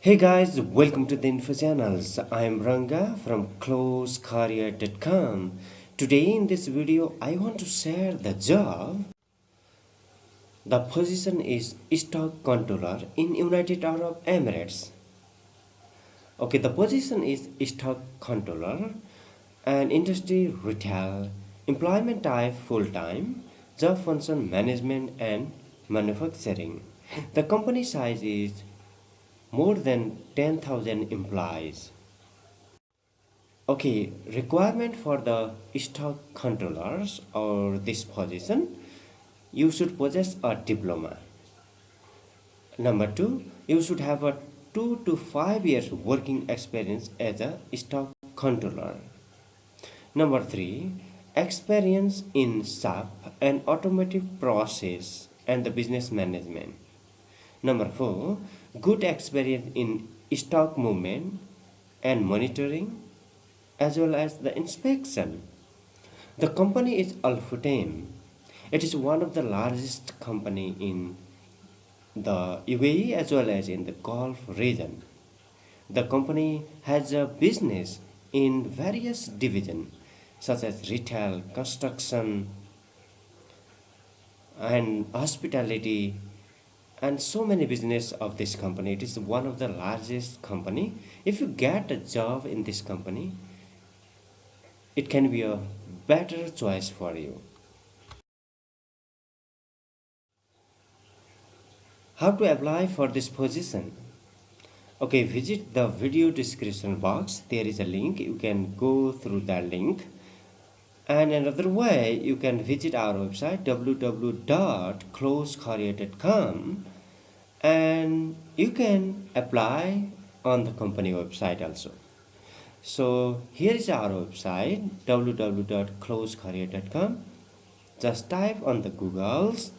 Hey guys, welcome to the Info Channels. I am Ranga from closecareer.com. Today in this video, I want to share the job. The position is stock controller in United Arab Emirates. Okay, the position is stock controller and industry retail, employment type full-time, job function management and manufacturing. The company size is more than 10,000 employees. Okay, requirement for the stock controllers or this position, you should possess a diploma. Number two, you should have a 2 to 5 years working experience as a stock controller. Number three, experience in SAP and automotive process and the business management. Number four, good experience in stock movement and monitoring as well as the inspection. The company is Al Futtaim. It is one of the largest company in the UAE as well as in the Gulf region. The company has a business in various divisions such as retail, construction, and hospitality, and so many business of this company. It is one of the largest company. If you get a job in this company, it can be a better choice for you. How to apply for this position? Okay, visit the video description box. There is a link. You can go through that link. And another way, you can visit our website www.closecareer.com and you can apply on the company website also. So here is our website www.closecareer.com. Just type on the Googles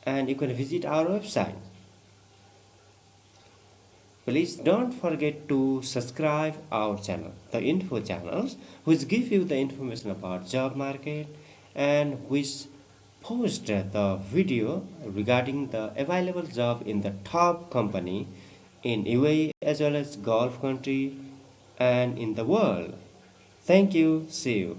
and you can visit our website. Please don't forget to subscribe our channel, the info channels, which give you the information about job market and which post the video regarding the available job in the top company in UAE as well as Gulf country and in the world. Thank you. See you.